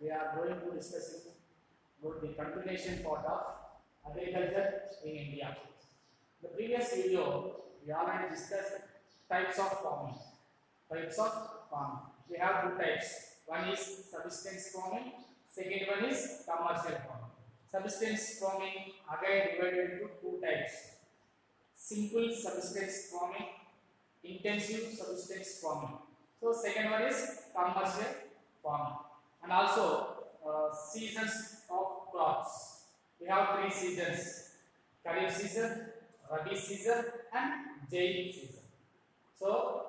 we are going to discuss about the continuation part of agriculture in India. The previous video we already discussed types of farming. Types of farming. We have two types. One is subsistence farming. Second one is commercial farming. Subsistence farming again divided into two types. Simple subsistence farming, intensive subsistence farming. So second one is commercial farming. And also seasons of crops. We have three seasons: Kharif season, Rabi season, and Jaid season. So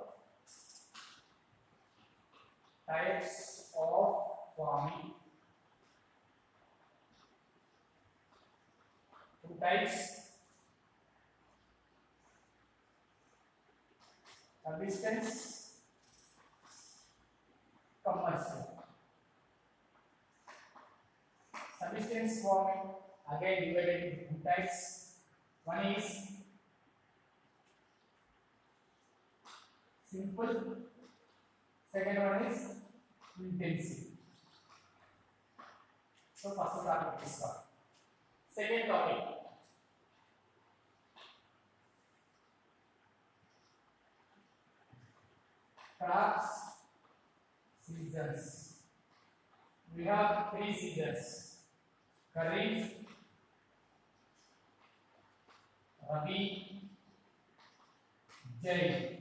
types of farming. Two types: subsistence, commercial. Subsistence farming again divided into two types. One is simple, second one is intensive. So first topic is one. Second topic, crops seasons. We have three seasons: Kharif, Rabi, Jaid.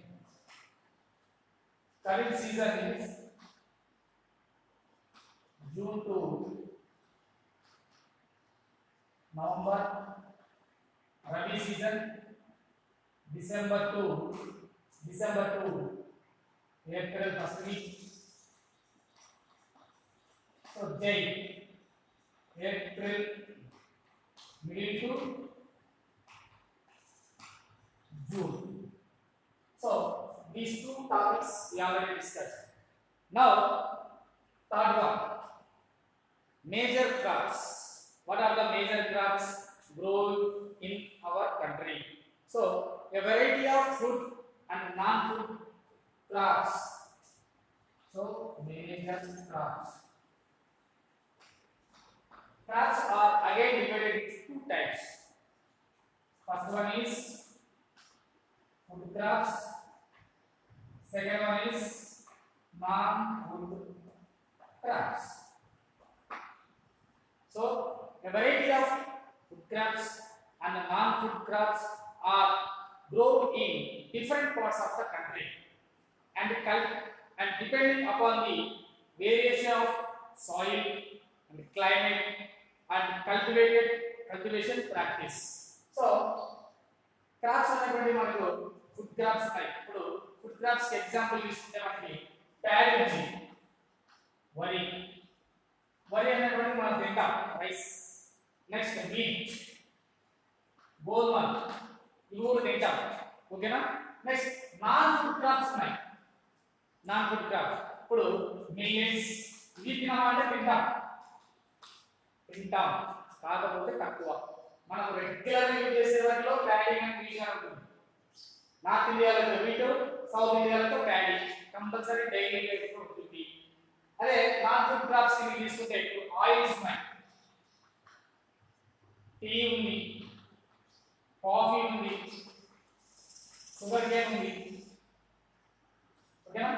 Kharif season is June to November. Rabi season December to April first week. So Jaid, April middle to June. So these two topics we already discussed. Now third one, major crops. What are the major crops grown in our country? So a variety of food and non-food crops. So major crops. Crops are again divided into two types. First one is food crops. Second one is non-food crops. So a variety of food crops and non-food crops are grown in different parts of the country, and depending upon the variation of soil and climate and cultivation practice. So crops అనేటువంటి మనకు food crops ఉన్నాయి. ఇప్పుడు food crops కి example తీసుకుంటే మనకి paddy ఉంది, వరి అనేటువంటి మనం తింటాం, రైస్. నెక్స్ట్ వీట్, గోధుమ, ఇవి కూడా తింటాం. ఓకేనా? నెక్స్ట్ నాన్ ఫుడ్ క్రాప్స్ ఉన్నాయి. నాన్ ఫుడ్ క్రాప్స్ ఇప్పుడు మిల్లెట్స్, ఇవి తినాలంటే తింటాం కాకపోతే తక్కువ. మనం రెగ్యులర్ గా యూజ్ చేసే వాటిలో ప్యాడీ అండ్ వీట్ ఉంటుంది. నార్త్ ఇండియాలో వీట్, సౌత్ ఇండియాలో ప్యాడీ కంపల్సరీ డైలీ యూజ్ ఉంటుంది. అదే నాన్ ఫుడ్ క్రాప్స్ కి తీసుకుంటే ఆయిల్స్ ఉన్నాయి, టీ ఉంది, కాఫీ ఉంది, షుగర్ కేన్ ఉంది. ఓకేనా?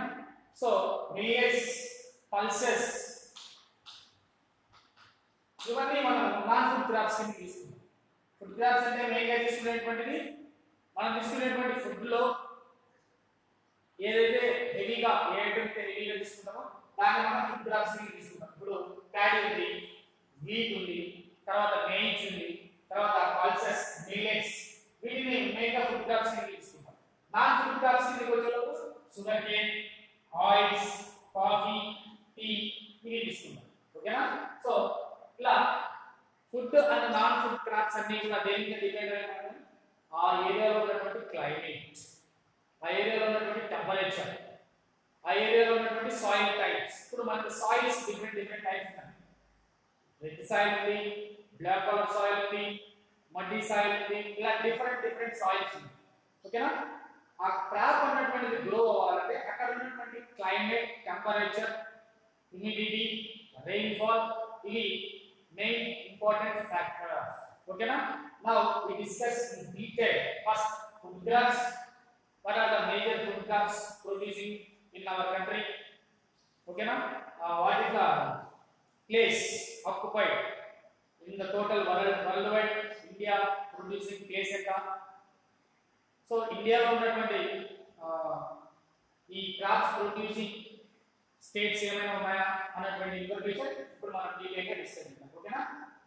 సో మిల్లెట్స్, పల్సెస్, ఇవన్నీ మనం నాన్ ఫుడ్ క్రాప్స్ కింద తీసుకుంటాం. ఫుడ్ క్రాప్స్ అంటే మెయిన్గా తీసుకునేటువంటిది మనం తీసుకునేటువంటి ఫుడ్ లో ఏదైతే హెవీగా తీసుకుంటామో దాన్ని మనం ఫుడ్ క్రాప్స్ కింద తీసుకుంటాం. ఇప్పుడు ప్యాడీ ఉంది, వీట్ ఉంది, తర్వాత మెయిన్స్ ఉంది, తర్వాత పల్సెస్, మిల్లెట్స్, వీటిని మెయిన్గా ఫుడ్ క్రాప్స్ కింద తీసుకుంటాం. నాన్ ఫుడ్ క్రాప్స్ కింద వచ్చేటప్పుడు sugar cane, oils, coffee, tea ఇవి తీసుకుంటాం. ఓకేనా? సో ఇలా food and non food crops అన్ని కూడా దేని మీద డిపెండ్ అయ్యాయి? ఆ ఏరియాలో ఉన్నటువంటి క్లైమేట్, ఆ ఏరియాలో ఉన్నటువంటి టెంపరేచర్, ఆ ఏరియాలో ఉన్నటువంటి సాయిల్ టైప్స్. ఇప్పుడు మనకు సాయిల్స్ డిఫరెంట్ టైప్స్ ఉన్నాయి. రెడ్ సాయిల్ ఉంది, బ్లాక్ కలర్ సాయిల్ ఉంది, మడ్డీ సాయిల్ ఉంది, ఇలా డిఫరెంట్ సాయిల్స్ ఉన్నాయి. ఓకేనా? ఆ క్రాప్ అన్నటువంటిది గ్రో అవ్వాలంటే అక్కడ ఉన్నటువంటి క్లైమేట్, టెంపరేచర్, హ్యూమిడిటీ, rainfall ఇవి main important factors. Okay na? Now we discuss in detail first food crops. What are the major food crops producing in our country? Okay na? What is the place occupied in the total worldwide? India producing place enta. So India lo ఉన్నటువంటి ఈ crops producing states ఏమైనా ఉన్నాయా అన్నటువంటి information ఇప్పుడు మనం detail గా discuss చేద్దాం. ఓకేనా?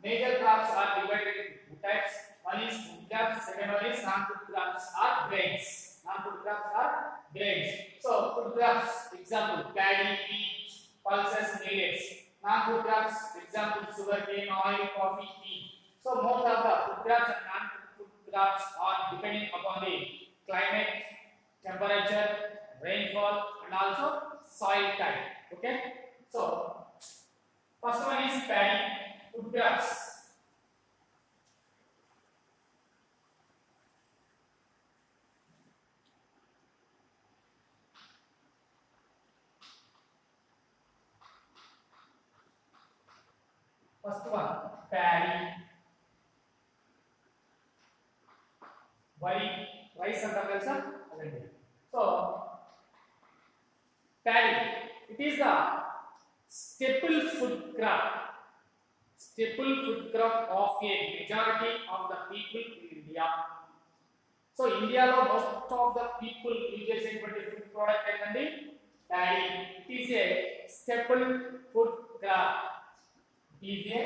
Major crops are divided into two types. One is food crops, second one is non food crops are grains. Non food crops are grains. So food crops example paddy, wheat, pulses, millets. Non food crops example sugarcane, oil, coffee, tea. So most of the food crops and non food crops are depending upon the climate, temperature, rainfall and also soil type. Okay, so first one is paddy. Food crops. First one paddy. Wari rice anta kalsa adandi. So paddy, it is the staple food crop. Staple food crop of a majority of the people in India. So India lo most of the people use చేసేటువంటి food product ఏంటండి paddy. It is a staple food crop. It is a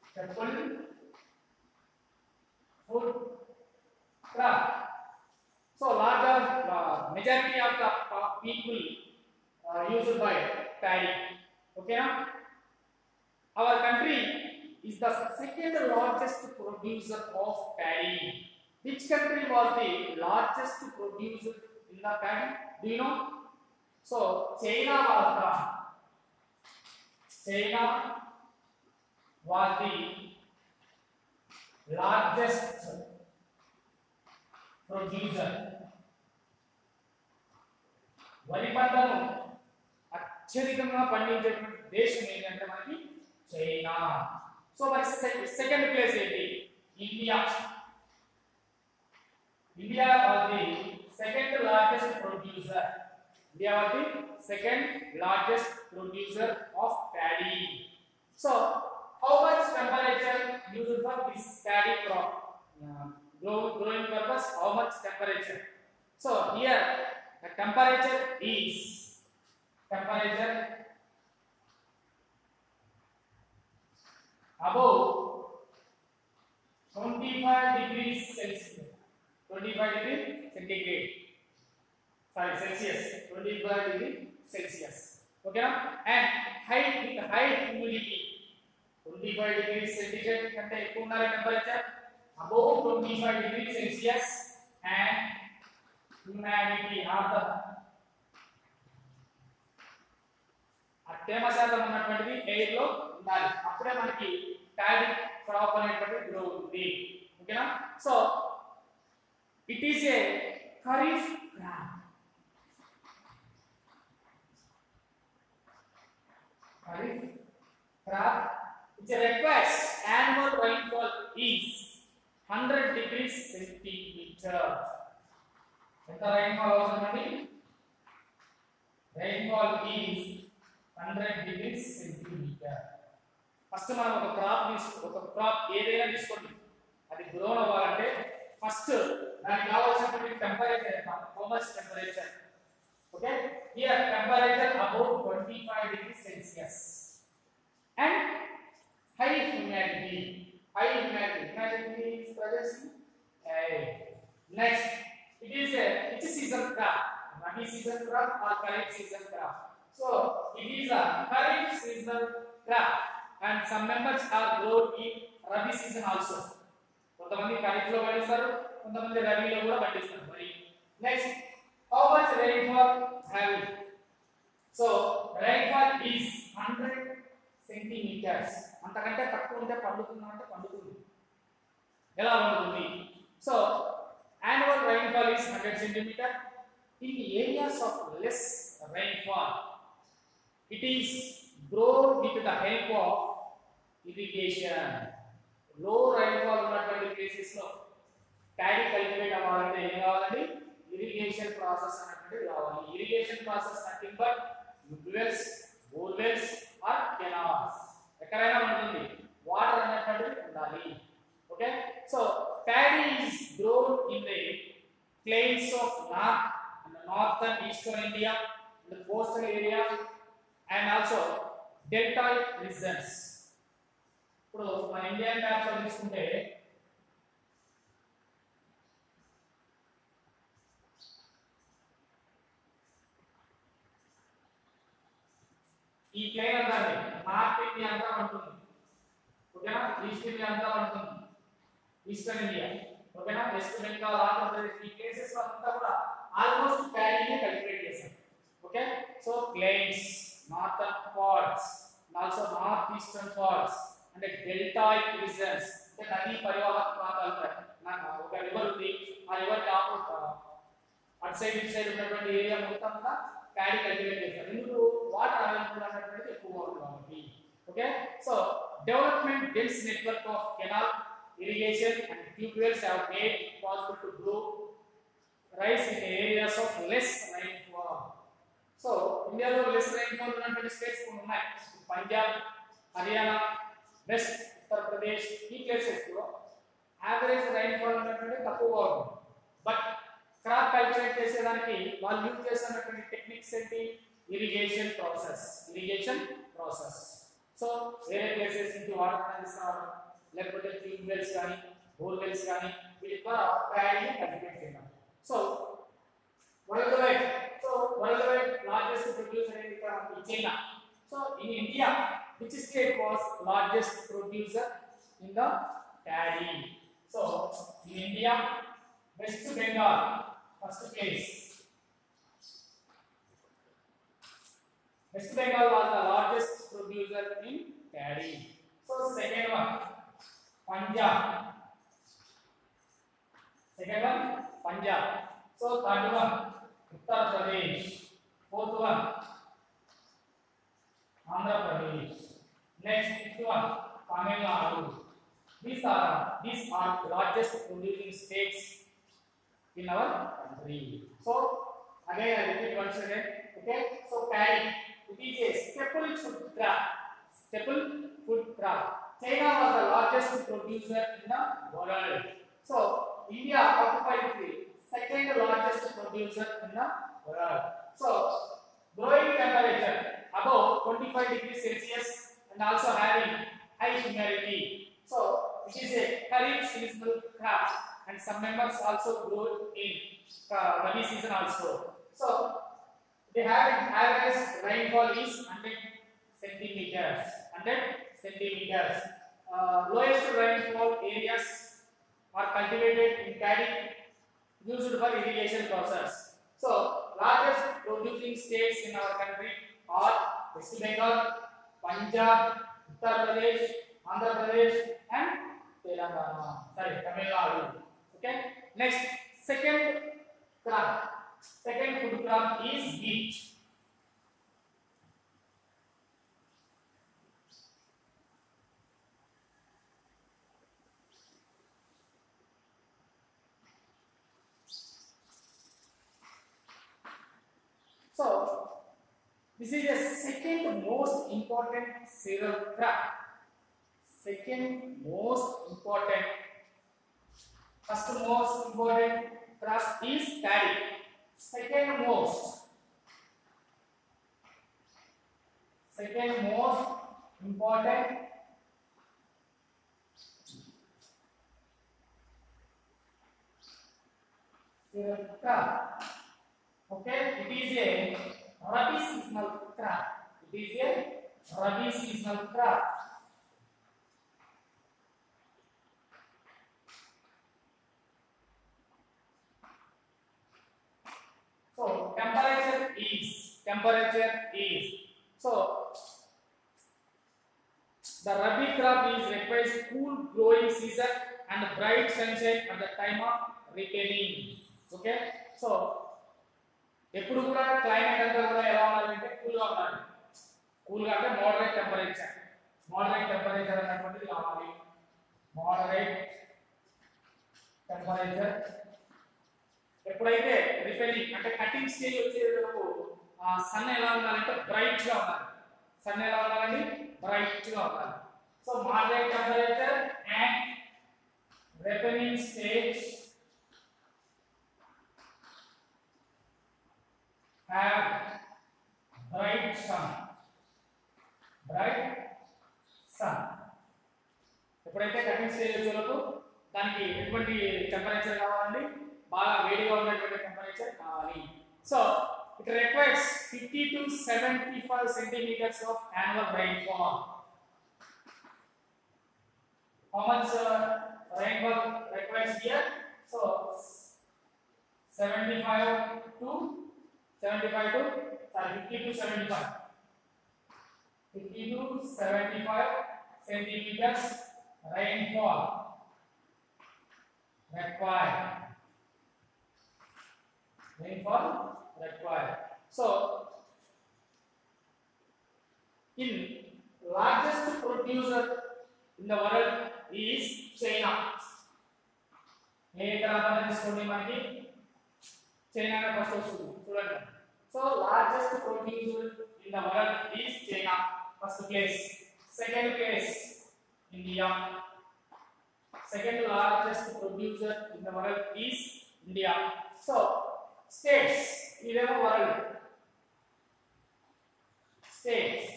staple food crop. So larger majority of the people used by paddy. Okay na? Our country is the second largest producer of paddy. Which country was the largest producer in the paddy? Do you know? So China was the largest producer. వరి పంటను అత్యధికంగా పండించేటువంటి దేశం ఏంటంటే మనకి China. So మరి second place ఏంటి? India. India was the second largest producer. India was the second largest producer of paddy. So how much temperature used for this paddy crop? Growing purpose, how much temperature? So here the temperature is above 25 degrees Celsius. 25 degrees centigrade. Sorry, Celsius. 25 degrees Celsius. Okay na? And high humidity. 25 degrees centigrade కంటే ఎక్కువ ఉండాలి temperature. Above 25 degrees Celsius and humidity తేమ శాతం ఉన్నటువంటిది air లో ఉండాలి. అప్పుడే మనకి paddy క్రాప్ అనేటువంటిది గ్రో అవుతుంది. ఓకేనా? So it is a kharif crop. Kharif crop which requires annual rainfall is 100 degrees centimeter. ఎంత rainfall అవసరమండి? Rainfall is 100 degrees centimeter. First మనం ఒక క్రాప్ ఏదైనా తీసుకోండి, అది గ్రో అవ్వాలంటే ఫస్ట్ దానికి కావాల్సినటువంటి టెంపరేచర్ ఎంత? How much temperature? Okay, here temperature above 25 degrees Celsius and high humidity. Humidity is present. Next, it is a which season crop? Rabi season crop or Kharif season crop? So it is a Kharif season crop and some members are grown in Rabi season also. కొంతమంది ఖరీఫ్ లో పండిస్తారు, కొంతమంది రబీలో కూడా పండిస్తారు. మరి next, how much rainfall have it? So rainfall is 100 centimeters. అంతకంటే తక్కువ ఉంటే పండుతుందా అంటే పండుతుంది. ఎలా పండుతుంది? So annual rainfall is 100 centimeter. In areas of less It is grown with the help of irrigation. Low rainfall ఉన్నటువంటి ప్లేసెస్ లో ప్యాడీ కల్టివేట్ అవ్వాలంటే ఏం కావాలండి? ఇరిగేషన్ ప్రాసెస్ అనేటువంటిది కావాలి. Irrigation process nothing but tubewells, borewells or canals. ఎక్కడైనా ఉంటుంది water అనేటువంటిది ఉండాలి. Okay, so paddy is grown in the plains of north and eastern India, in the coastal area and also deltoid regions. ఇప్పుడు మన Indian map లో తీసుకుంటే ఈ plane అంతా నార్త్ ఇండియా అంతా ఉంటుంది. ఓకేనా, ఈస్ట్ ఇండియా అంతా ఉంటుంది, ఈస్టర్న్ ఇండియా. ఓకేనా, వెస్ట్ బెంగాల్, ఆంధ్రప్రదేశ్ ఈ ప్లేసెస్ లో అంతా కూడా ఆల్మోస్ట్ ప్యాడీని కల్టివేట్ చేస్తారు. Okay, so plains, northern parts and also north eastern parts అంటే డెల్టాయిడ్ రీజన్స్ అంటే నదీ పరివాహక ప్రాంతాలు. నాకు ఒక రివర్ ఉంది, ఆ రివర్ అటు సైడ్ ఇటు సైడ్ ఉన్నటువంటి ఏరియా మొత్తం కూడా ప్యాడీ కల్టివేట్ చేస్తారు. ఎందుకు? వాటర్ అవైలబుల్ అనేటువంటిది ఎక్కువగా ఉంది కాబట్టి. Okay, so development dense network of canal, irrigation and tube wells have made it possible to grow rice in areas of less rainfall. So India lo less rainfall ఉన్నటువంటి states కొన్ని ఉన్నాయి. Punjab, Haryana, west Uttar Pradesh ఈ places లో average rainfall ఉన్నటువంటి తక్కువగా ఉంది. But crop cultivate చేసేదానికి వాళ్ళు యూజ్ చేస్తున్నటువంటి టెక్నిక్స్ ఏంటి? Irrigation process. సో వేరే ప్లేసెస్ నుంచి వాటర్ అందిస్తున్నారు, లేకపోతే ట్యూబ్ వెల్స్ కానీ బోర్ వెల్స్ కానీ వీటి ద్వారా ప్యాడీని కల్టివేట్ చేయడం. So world wide largest producer అనేది ఇక్కడ China. So in India which state was largest producer in the paddy? So in India, West Bengal first place. West Bengal was the largest producer in paddy. So second one Punjab. So third one Uttar Pradesh. Fourth one Andhra Pradesh. Next fifth one Tamil Nadu. These are largest producing states in our country. So again I repeat once again. Okay, so paddy, it is a staple food crop. China was the largest producer in the world. So India occupies the second largest producer in the world. So growing temperature above 25 degrees Celsius and also having high humidity. So it is a kharif seasonal crop and some members also grow in rabi season also. So they have average rainfall is 100 centimeters. Lowest rainfall areas are cultivated in paddy used for irrigation process. So largest producing states in our country are West Bengal, Punjab, Uttar Pradesh, Andhra Pradesh and Telangana. Tamil Nadu. Okay. Next, second food crop is wheat. So this is the second most important cereal crop. First most important crop is paddy. Second most important cereal crop. Okay, it is a rabi seasonal crop. So temperature is so the rabi crop is requires cool growing season and bright sunshine at the time of ripening. Okay, so ఎప్పుడు కూడా climate అంతా కూడా ఎలా ఉండాలంటే cool గా ఉండాలి. Cool గా అంటే మోడరేట్ టెంపరేచర్ అన్నటువంటిది కావాలి. మోడరేట్ టెంపరేచర్ ఎప్పుడైతే రిఫైనింగ్ అంటే కటింగ్ స్టేజ్ వచ్చేటప్పుడు సన్ ఎలా ఉండాలంటే బ్రైట్ గా ఉండాలి. సన్ ఎలా ఉండాలండి? బ్రైట్ గా ఉండాలి. So moderate temperature and ripening stage have bright sun. ఎప్పుడైతే కటింగ్ స్టేజ్ వచ్చేలోపు దానికి ఎటువంటి టెంపరేచర్ కావాలండి? బాగా వేడిగా ఉన్నటువంటి టెంపరేచర్ కావాలి. So it requires 50 to 75 centimeters of annual rainfall. How much rainfall requires here? So 50 to 75 centimeters rainfall required. So in largest producer in the world is China. మనకి China first వస్తుంది చూడండి. So largest producer in the world is China, first place. Second place India. Second largest producer in the world is India. So states ఇదేమో world states.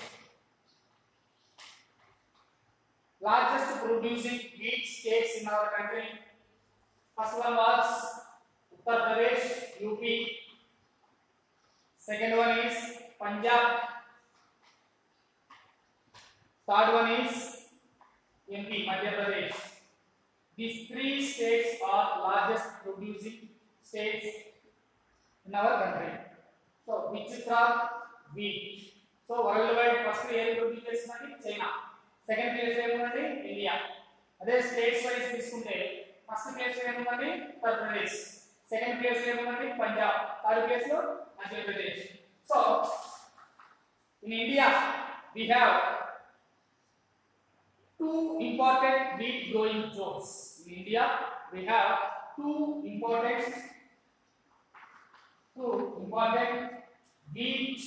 Largest producing wheat states in our country. First one was Uttar Pradesh, UP. Second one is Punjab. Third one is MP, Madhya Pradesh. These three states are largest producing states in our country. So which crop? Wheat. So worldwide first year produce చేస్తున్నది China. Second place ఏముందండి? India. అదే states vice తీసుకుంటే first place ఏముందండి? Uttar Pradesh. Second place ఏముందండి? Punjab. Third place లో Madhya Pradesh. So in India we have two important wheat growing zones. In India we have two important wheat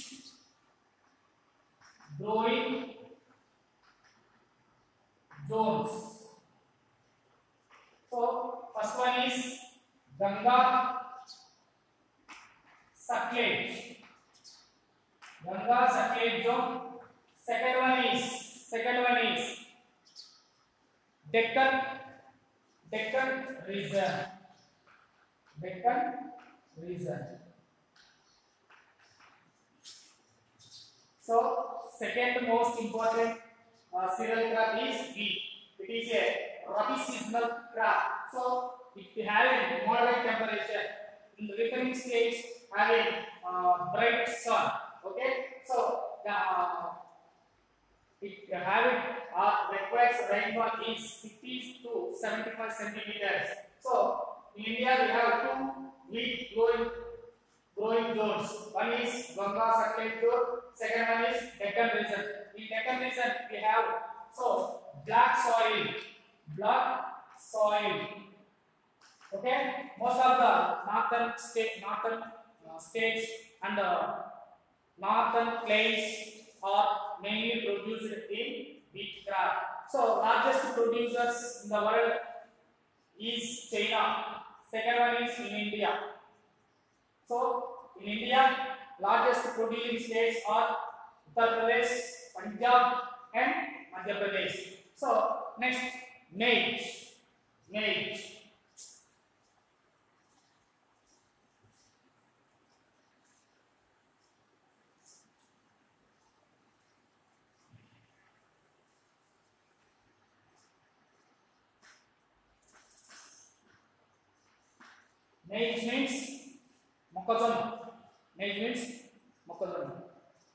growing zones. So first one is Ganga Satluj zone. Second one is Deccan region. So second most important cereal crop is wheat. It is a rabi seasonal crop. So it having moderate temperature in the ripening stage, having bright sun. Okay, so it having requires rainfall is 50 to 75 centimeters. So in India we have two wheat growing zones. One is Ganga Satluj zone. Second one is Deccan region. In Deccan region we have black soil. Okay, most of the northern states and northern plains are mainly produced in wheat crop. So largest producers in the world is China. Second one is in India. So in India largest producing states are Uttar Pradesh, Punjab and Madhya Pradesh. So next, maize. Maize means mokkazona.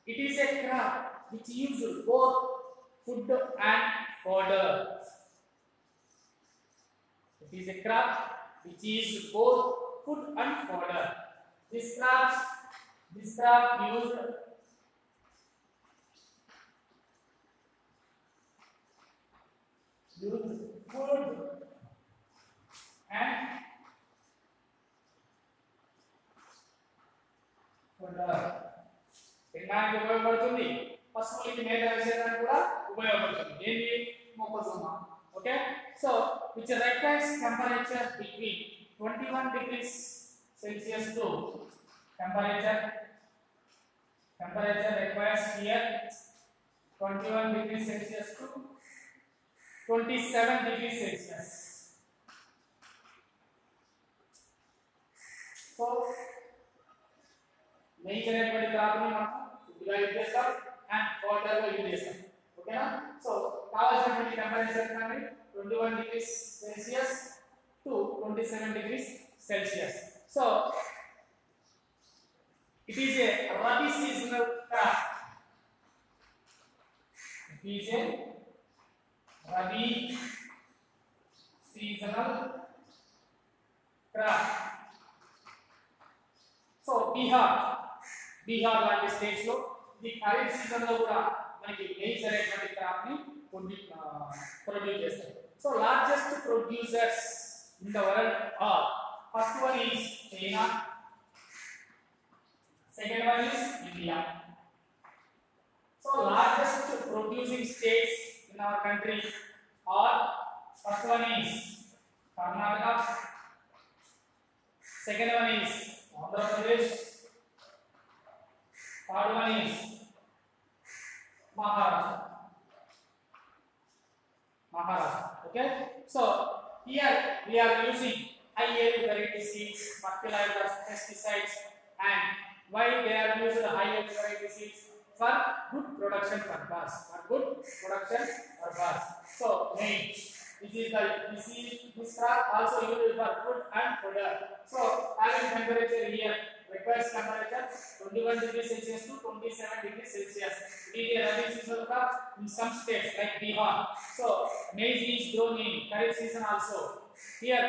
It is a crop which uses both food and fodder. This crop used This crop used use food and fodder. తినడానికి ఉపయోగపడుతుంది, పశువులకి మేత వేసేదానికి కూడా ఉపయోగపడుతుంది. ఏంటి? మొక్కజొన్న. Okay, so which requires temperature between 21 degrees Celsius to temperature requires here 21 degrees Celsius to 27 degrees Celsius. So nature అనేటువంటి క్రాప్ని మనం ఫుడ్గా యూజ్ చేస్తాం అండ్ వాటర్గా యూజ్ చేస్తాం. ఓకేనా? సో కావాల్సినటువంటి టెంపరేచర్ అనేది 21 degrees Celsius to 27 degrees Celsius. So it is a rabi seasonal crop. It is a rabi seasonal crop. So Bihar లాంటి states లో ఇది ఖరీఫ్ సీజన్ లో కూడా మనకి మెయిన్స్ అనేటువంటి క్రాప్ ని ప్రొడ్యూస్ చేస్తారు. So largest producers in the world are first one is China, second one is India. So largest producing states in our country are, first one is Karnataka, second one is Andhra Pradesh, third one is Maharashtra. Okay, so here we are using high yield variety seeds, fertilizers, pesticides, and why they are used high yield variety seeds? For good production purpose. So this crop also used for food and fodder. So having temperature here requires temperature 21 degrees Celsius to 27 degrees Celsius. It is a rabi seasonal crop in some states like Bihar. So maize is grown in Kharif season also. Here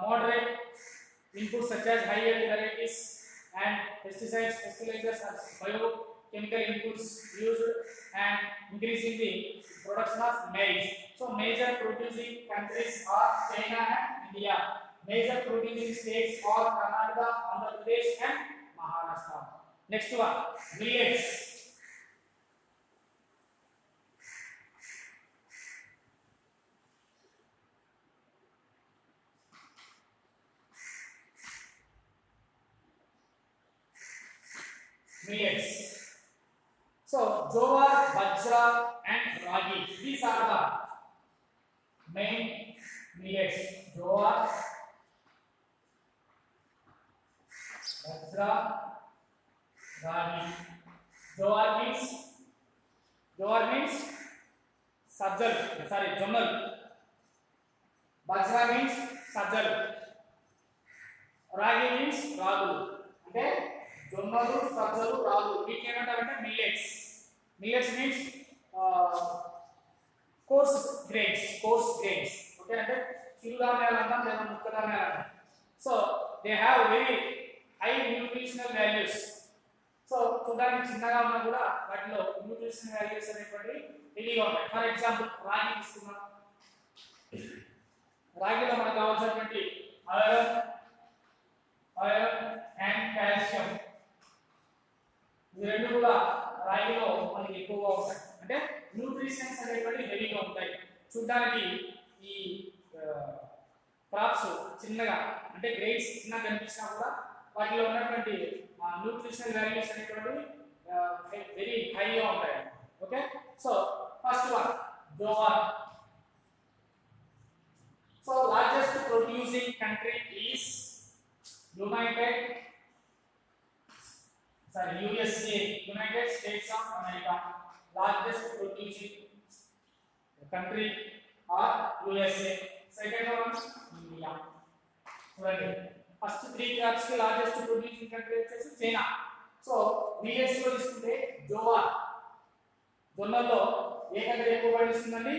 moderate inputs such as high yield varieties and pesticides, fertilizers, and biochemical inputs used and increasing the production of maize. So major producing countries are China and India. Major producing states are Karnataka, Andhra Pradesh and Maharashtra. Next one, millets. Millets. So jowar, bajra and ragi, these are the main millets. Jowar, bajra, ragi. Jowar means sajjal, sorry, jonnal. Bajra means sajjal. Ragi means ragulu. Okay, జొన్నలు, సజ్జలు, రాగులు, వీటిని ఏమంటారంటే millets. Millets means course grains. Okay, అంటే చిరుధాన్యాలు అంటాం లేదా ముక్కధాన్యాలు అంటాం. So they have very high nutritional values. So చూడడానికి చిన్నగా ఉన్నా కూడా వాటిలో న్యూట్రిషనల్ వాల్యూస్ అనేటువంటి హెవీగా ఉంటాయి. ఫర్ ఎగ్జాంపుల్ రాగి తీసుకున్నాం. రాగిలో మనకు కావాల్సినటువంటి ఐరన్ అండ్ కాల్షియం, ఈ రెండు కూడా రాగిలో మనకి ఎక్కువగా ఉంటాయి. అంటే న్యూట్రిషన్స్ అనేటువంటి హెవీగా ఉంటాయి. చూడడానికి ఈ క్రాప్స్ చిన్నగా అంటే గ్రెయిన్స్ చిన్నగా కనిపించినా కూడా వాటిలో ఉన్నటువంటి న్యూట్రిషనల్ వాల్యూస్ అనేటువంటి వెరీ హైగా ఉంటాయి. Okay, so first one jowar. So largest producing country is USA, United States of America. Largest producing country are USA. Second one India. First three crops के largest producing country is China. So millets లో తీసుకుంటే జోవార్, జొన్నల్లో ఏ country ఎక్కువ పండిస్తుందండి?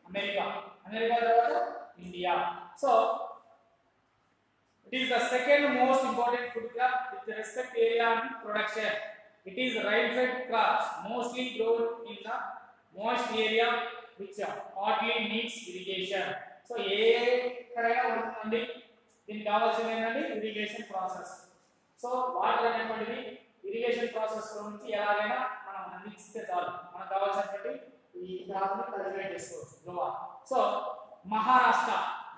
America. తర్వాత India. So it is the second most important food crop with respect to area and production. It is rain-fed crops mostly grown in the moist area which hardly needs irrigation. So ఏ ఎక్కడైనా ఉంటుందండి, దీనికి కావాల్సింది ఏంటంటే irrigation process. So water అనేటువంటిది irrigation process లో నుంచి ఎలాగైనా మనం అందిస్తే చాలు, మనకు కావాల్సినటువంటి ఈ క్రాప్ ని కల్టివేట్ చేసుకోవచ్చు. Goa. So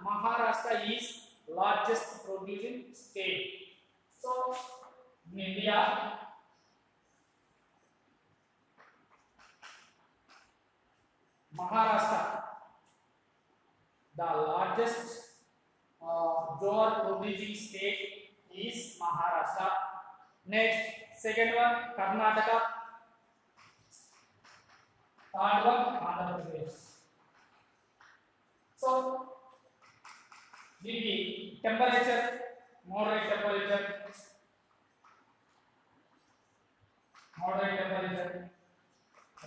Maharashtra is largest producing state. So in India, Maharashtra, the largest jowar producing state is Maharashtra. Next, second one Karnataka, third one Andhra Pradesh. So the temperature, moderate temperature,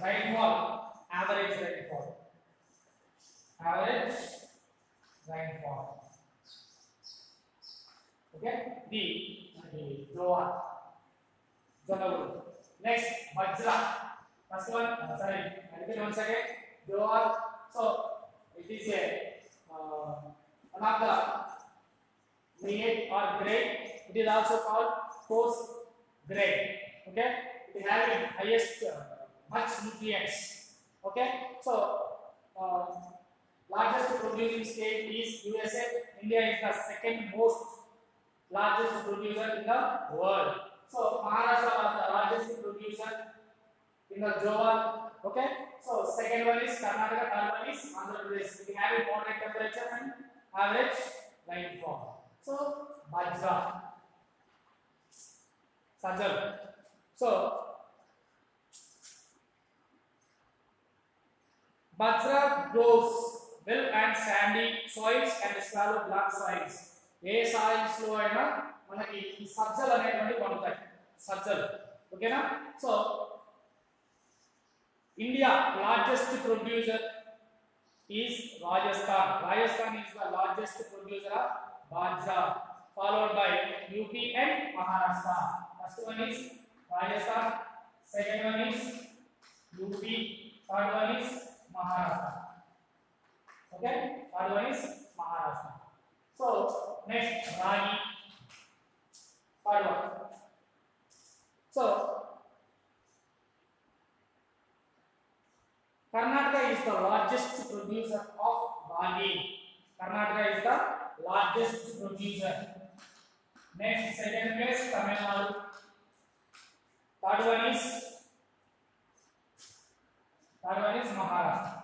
rainfall, average rainfall. Okay, the Jowar. Next, Bajra. First one, sorry, I repeat once again. Jowar. So it is a one of the millet or grain. It is also called coarse grain. Okay. It having highest much nutrients. Okay, so largest producing state is USA. India is the second most largest producer in the world. So Maharashtra was the largest producer in the jowar. Okay, so second one is Karnataka, third one is Andhra Pradesh. We have a moderate temperature and average rainfall. So Bajra, Sajal. So Bajra grows well and sandy soils and shallow black soils. A soils లో అయినా మనకి ఈ సజ్జలు అనేటువంటి పండుతాయి, సజ్జలు. ఓకేనా? So India largest producer is Rajasthan. Rajasthan is the largest producer of bajra, followed by UP and Maharashtra. First one is Rajasthan, second one is UP, third one is Maharashtra. Okay, third one is Maharashtra. So next, Ragi, third one. So Karnataka is the largest producer of ragi. Karnataka is the largest producer. Next, second place, Tamil Nadu. Third one is Maharashtra.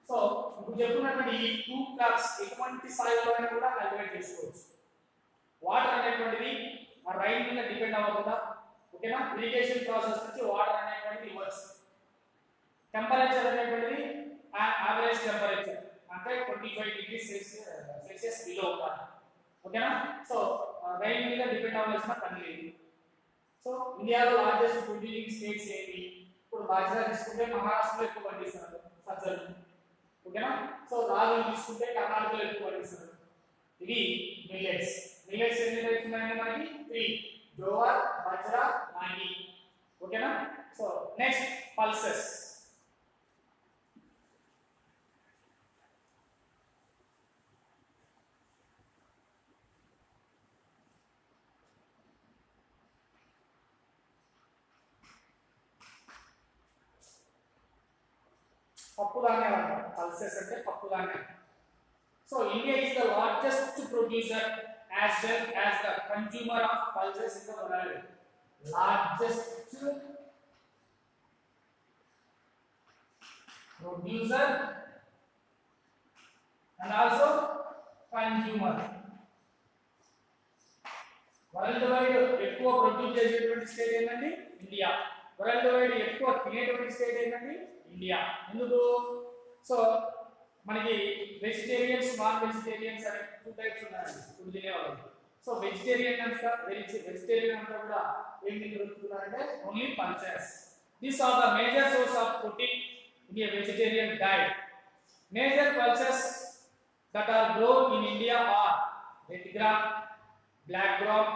So ఇప్పుడు చెప్పుకున్నటువంటి ఈ two crops ఎటువంటి సాయిల్లో అయినా కూడా cultivate చేసుకోవచ్చు. Water అనేటువంటిది ఆ rain మీద డిపెండ్ అవ్వకుండా, ఓకేనా, ఇరిగేషన్ ప్రాసెస్ నుంచి వాటర్ అనేటువంటిది ఇవ్వచ్చు. టెంపరేచర్ అనేటువంటిది యావరేజ్ టెంపరేచర్ అంటే 25 డిగ్రీ సెల్సియస్ బిలో ఉండాలి. ఓకేనా? సో రైన్ మీద డిపెండ్ అవ్వాల్సిన పని లేదు. సో ఇండియాలో లార్జెస్ట్ ప్రొడ్యూసింగ్ స్టేట్స్ ఏంటి? ఇప్పుడు బాజ్రా తీసుకుంటే మహారాష్ట్రలో ఎక్కువ పండిస్తారు సజ్జలు. ఓకేనా? సో రాగులు తీసుకుంటే కర్ణాటకలో ఎక్కువ పండిస్తారు. ఇవి మిల్లెట్స్. మిల్లెట్స్ ఎన్ని టైప్స్ ఉన్నాయంటే మనకి 3: జోవర్, బాజ్రా, రాగి. ఓకేనా? So next pulses. పప్పు ధాన్యాలు, పల్సెస్ అంటే పప్పు ధాన్యాలు. So India is the largest producer as well as the consumer of pulses in the world. Largest producer and also consumer. World wide ఎక్కువ ప్రొడ్యూస్ చేసేటువంటి స్టేట్ ఏంటండి? ఇండియా. వరల్డ్ వైడ్ ఎక్కువ తినేటువంటి స్టేట్ ఏంటండి? ఇండియా. ఎందుకు? సో మనకి వెజిటేరియన్స్, నాన్ వెజిటేరియన్స్ అనే 2 టైప్స్ ఉన్నాయండి ఫుడ్ తినేవాళ్ళు. సో వెజిటేరియన్ అంతా వెజిటేరియన్ అంతా కూడా ఏం తింటున్నారంటే only pulses. These are the major source of protein in a vegetarian diet. Major pulses that are grown in India are red gram, black gram,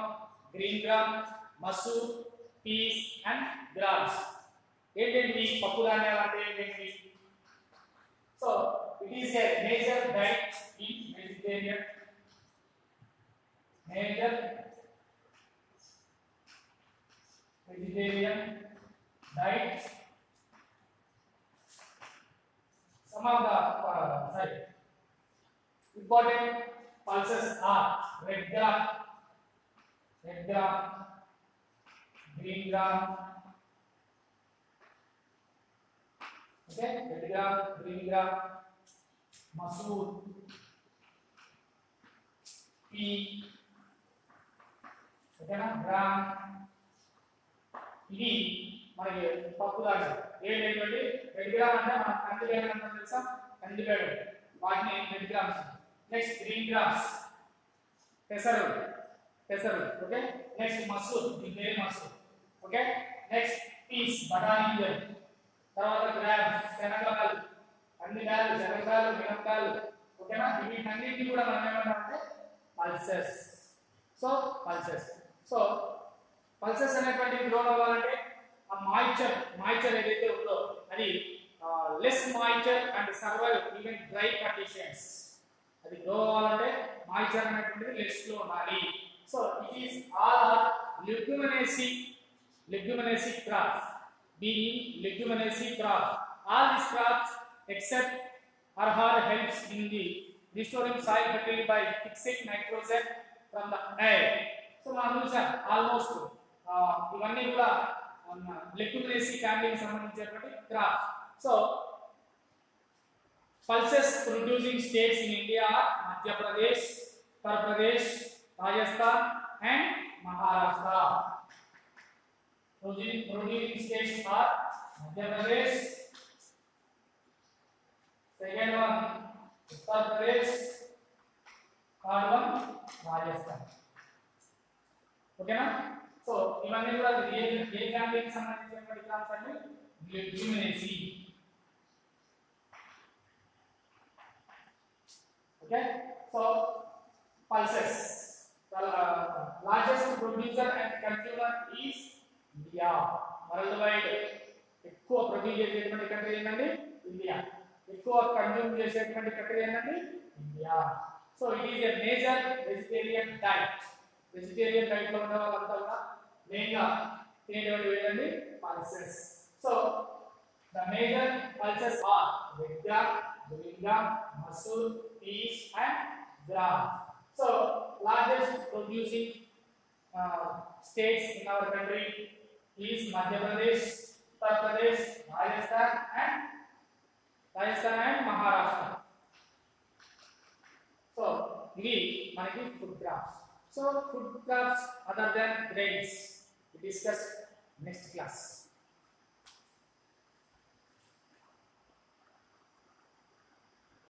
green gram, masoor, peas and grams. ఏంటంటే పప్పు ధాన్యాలు అంటే ఏంటి? So it is a major diet in vegetarian. Major vegetarian diet. Some of the important pulses are red gram, green gram, okay, red gram, green gram, masoor, pea, okay na, gram. ఇది మనకి పప్పు ధాన్యాలు ఏంటంటే red gram అంటే మనం కందిబేడు అంటాం తెలుసా, కందిబేడు వాటిని red grams. Next green grams పెసరు, ఓకే. నెక్స్ట్ మసూర్, ఇది వేరే మసూర్, ఓకే. నెక్స్ట్ పీస్ బఠానీ గింజలు, తర్వాత గ్రామ్స్ శనగలు, కందిబేడు, శనగలు, మినపకాయలు, ఓకేనా. వీటన్నిటిని కూడా మనం ఏమంటామంటే పల్సెస్. సో పల్సెస్ అనేటువంటి గ్రో అవ్వాలంటే ఆ మాయిశ్చర్ ఏదైతే ఉందో అది less moisture and survive even dry conditions. అది గ్రో అవ్వాలంటే మాయిశ్చర్ అనేటువంటిది లెస్ లో ఉండాలి. So it is all leguminous crops, being leguminous crops. All these crops except arhar helps in the restoring soil fertility by fixing nitrogen from the air. So మనం చూసాం almost ఇవన్నీ కూడా Leguminaceae ఫ్యామిలీకి సంబంధించినటువంటి crops. So pulses producing states in India are Madhya Pradesh, Uttar Pradesh, Rajasthan and Maharashtra. Producing states are Madhya Pradesh, second one Uttar Pradesh, third one Rajasthan. Okay na? So ఇవన్నీ కూడా ఏ ఫ్యామిలీకి సంబంధించినటువంటి crops అంటే Leguminaceae. Okay, so pulses, the largest producer and consumer is India. Worldwide ఎక్కువ ప్రొడ్యూస్ చేసేటువంటి country ఏంటంటే India, ఎక్కువ కన్జ్యూమ్ చేసేటువంటి కంట్రీ ఏంటంటే India. So it is a major vegetarian diet. Vegetarian diet లో ఉన్న వాళ్ళంతా కూడా మెయిన్ గా తినేటువంటి ఏంటంటే pulses. So the major pulses are red gram, green gram, masoor, peas and gram. So largest producing states in our country is Madhya Pradesh, Uttar Pradesh, Rajasthan and Maharashtra. So ఇవి మనకి food crops. So food crops other than grains we discuss next class.